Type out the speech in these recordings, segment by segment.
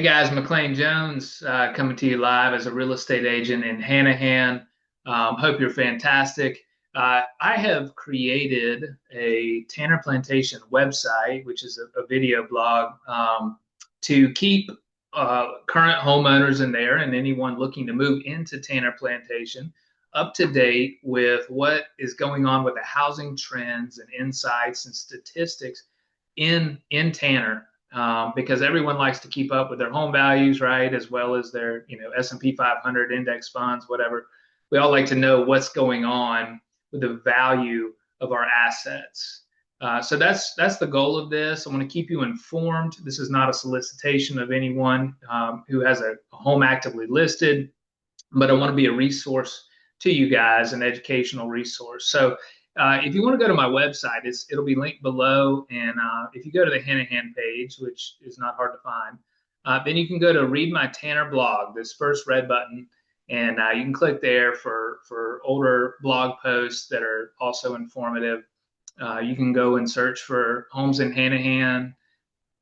Hey guys, McLain Jones coming to you live as a real estate agent in Hanahan. Hope you're fantastic. I have created a Tanner Plantation website, which is a video blog, to keep current homeowners in there and anyone looking to move into Tanner Plantation up to date with what is going on with the housing trends and insights and statistics in Tanner, because everyone likes to keep up with their home values, right, as well as their S&P 500 index funds, whatever. We all like to know what's going on with the value of our assets. So that's the goal of this. I want to keep you informed. This is not a solicitation of anyone who has a home actively listed, but I want to be a resource to you guys, an educational resource. So if you want to go to my website, it'll be linked below. And if you go to the Hanahan page, which is not hard to find, then you can go to read my Tanner blog, this first red button, and you can click there for older blog posts that are also informative. You can go and search for homes in Hanahan.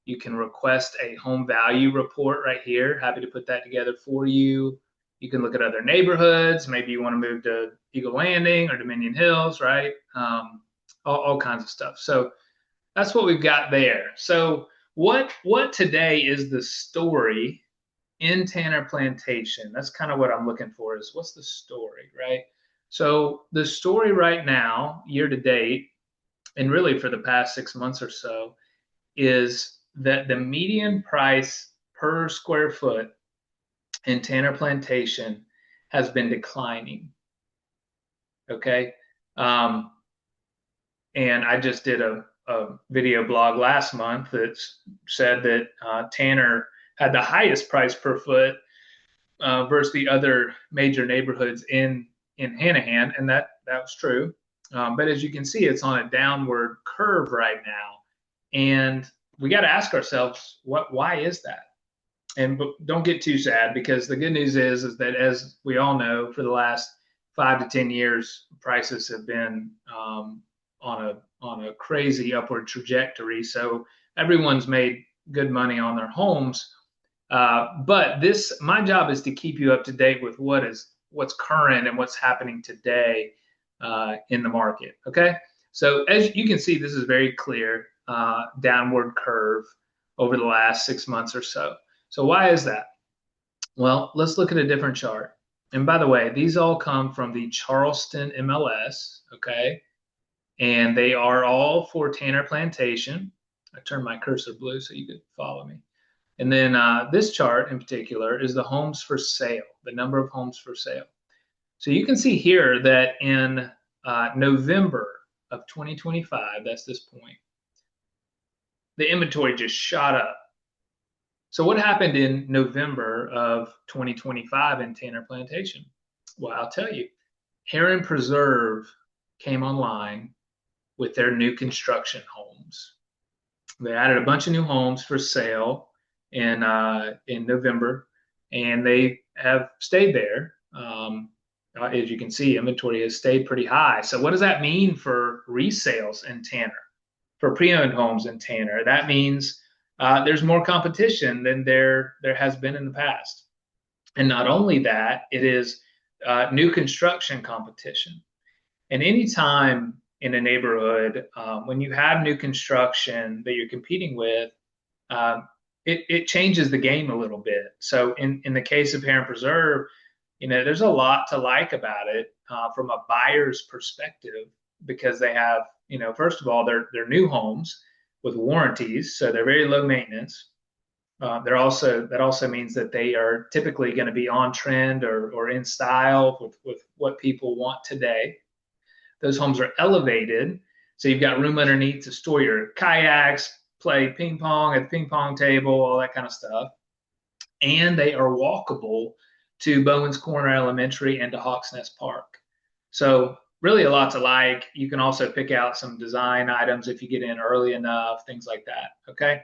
You can request a home value report right here. Happy to put that together for you. You can look at other neighborhoods. Maybe you want to move to Eagle Landing or Dominion Hills, right? All kinds of stuff. So that's what we've got there. So what today is the story in Tanner Plantation? That's kind of what I'm looking for, is what's the story, right? So the story right now, year to date, and really for the past 6 months or so, is that the median price per square foot in Tanner Plantation has been declining. Okay. Um, and I just did a video blog last month that said that Tanner had the highest price per foot versus the other major neighborhoods in Hanahan, and that was true. But as you can see, it's on a downward curve right now, and we got to ask ourselves, why is that? And don't get too sad, because the good news is that, as we all know, for the last 5 to 10 years, prices have been on a crazy upward trajectory. So everyone's made good money on their homes. But my job is to keep you up to date with what's current and what's happening today in the market. Okay, so as you can see, this is very clear downward curve over the last 6 months or so. So why is that? Well, let's look at a different chart. And by the way, these all come from the Charleston MLS, okay? And they are all for Tanner Plantation. I turned my cursor blue so you could follow me. And then this chart in particular is the homes for sale, the number of homes for sale. So you can see here that in November of 2025, that's this point, the inventory just shot up. So what happened in November of 2025 in Tanner Plantation? Well, I'll tell you. Heron Preserve came online with their new construction homes. They added a bunch of new homes for sale in November, and they have stayed there. As you can see, inventory has stayed pretty high. So what does that mean for resales in Tanner, for pre-owned homes in Tanner? That means there's more competition than there has been in the past. And not only that, it is new construction competition. And anytime in a neighborhood, when you have new construction that you're competing with, it changes the game a little bit. So in the case of Heron Preserve, there's a lot to like about it from a buyer's perspective, because they have, first of all, they're new homes with warranties, so they're very low maintenance. That also means that they are typically going to be on trend or in style with what people want today. Those homes are elevated, so you've got room underneath to store your kayaks, play ping pong at the ping pong table, all that kind of stuff. And they are walkable to Bowens Corner Elementary and to Hawks Nest Park. So really a lot to like. You can also pick out some design items if you get in early enough, things like that. Okay.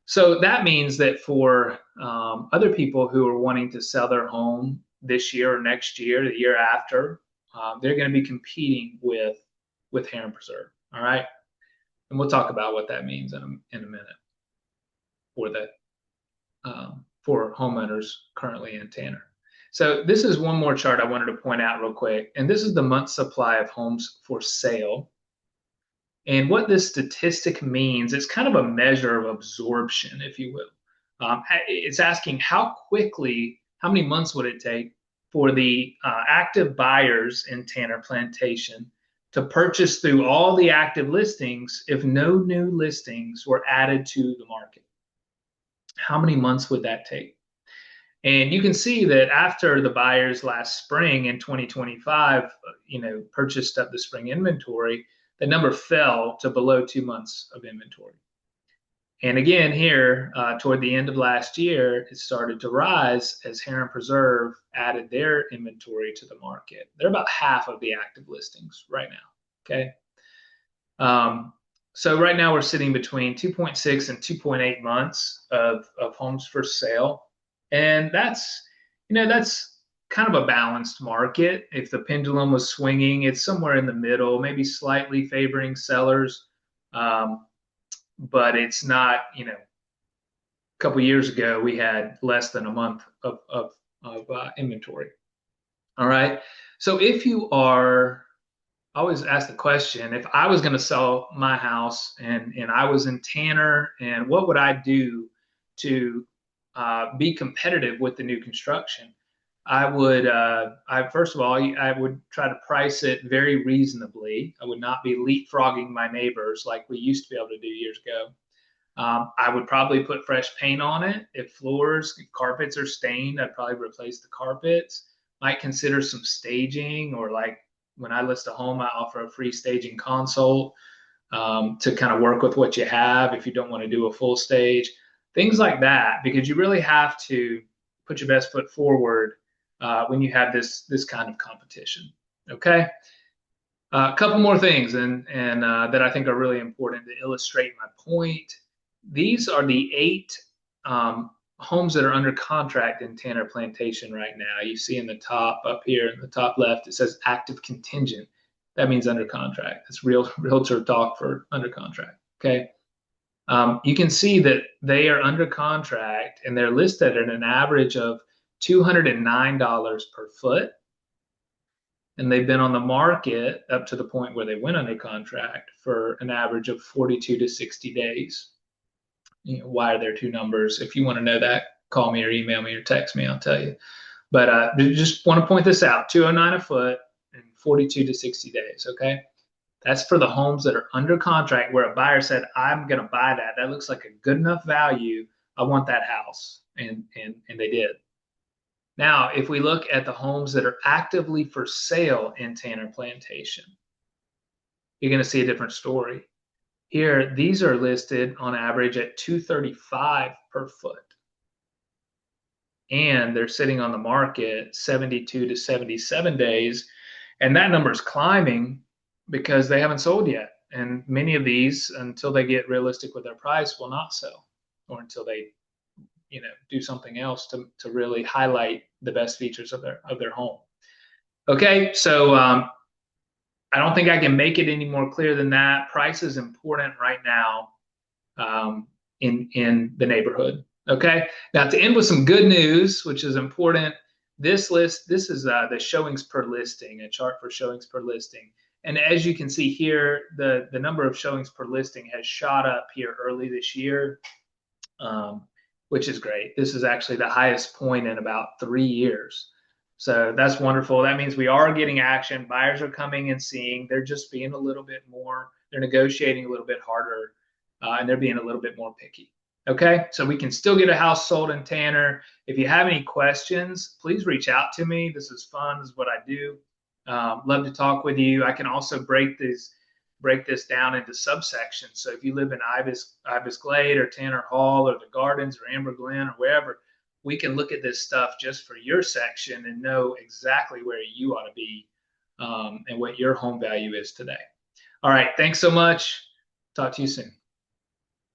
So that means that for other people who are wanting to sell their home this year or next year, the year after, they're going to be competing with Heron Preserve. All right. And we'll talk about what that means in a minute for that. for homeowners currently in Tanner. So this is one more chart I wanted to point out real quick, and this is the month supply of homes for sale. And what this statistic means, it's kind of a measure of absorption, if you will. It's asking how quickly, how many months would it take for the active buyers in Tanner Plantation to purchase through all the active listings if no new listings were added to the market? How many months would that take? And you can see that after the buyers last spring in 2025, purchased up the spring inventory, the number fell to below 2 months of inventory. And again, here toward the end of last year, it started to rise as Heron Preserve added their inventory to the market. They're about half of the active listings right now. Okay. So right now we're sitting between 2.6 and 2.8 months of homes for sale. And that's kind of a balanced market. If the pendulum was swinging, it's somewhere in the middle, maybe slightly favoring sellers. But it's not, a couple years ago, we had less than a month of inventory. All right. So if you are, I always ask the question, if I was going to sell my house and I was in Tanner, and what would I do to be competitive with the new construction? I would, first of all, I would try to price it very reasonably. I would not be leapfrogging my neighbors like we used to be able to do years ago. I would probably put fresh paint on it. If carpets are stained, I'd probably replace the carpets. Might consider some staging, or like when I list a home, I offer a free staging consult to kind of work with what you have if you don't want to do a full stage. Things like that, because you really have to put your best foot forward when you have this kind of competition. Okay. A couple more things and that I think are really important to illustrate my point. These are the 8 homes that are under contract in Tanner Plantation right now. You see in the top up here in the top left, it says active contingent. That means under contract. That's realtor talk for under contract. Okay. You can see that they are under contract and they're listed at an average of $209 per foot. And they've been on the market up to the point where they went under contract for an average of 42 to 60 days. Why are there 2 numbers? If you want to know that, call me or email me or text me, I'll tell you. But just want to point this out, 209 a foot and 42 to 60 days, okay? That's for the homes that are under contract where a buyer said, I'm going to buy that. That looks like a good enough value. I want that house. And they did. Now, if we look at the homes that are actively for sale in Tanner Plantation, you're going to see a different story. Here, these are listed on average at $235 per foot. And they're sitting on the market 72 to 77 days. And that number is climbing because they haven't sold yet. And many of these, until they get realistic with their price, will not sell, or until they do something else to really highlight the best features of their home. Okay, so I don't think I can make it any more clear than that. Price is important right now in the neighborhood. Okay, now to end with some good news, which is important. This is the showings per listing, a chart for showings per listing. And as you can see here, the number of showings per listing has shot up here early this year. Which is great. This is actually the highest point in about 3 years. So that's wonderful. That means we are getting action. Buyers are coming and seeing. They're just being a little bit more, they're negotiating a little bit harder, and they're being a little bit more picky. Okay, so we can still get a house sold in Tanner. If you have any questions, please reach out to me. This is fun. This is what I do. Love to talk with you. I can also break this down into subsections. So if you live in Ibis Glade or Tanner Hall or the Gardens or Amber Glen or wherever, we can look at this stuff just for your section and know exactly where you ought to be and what your home value is today. All right. Thanks so much. Talk to you soon.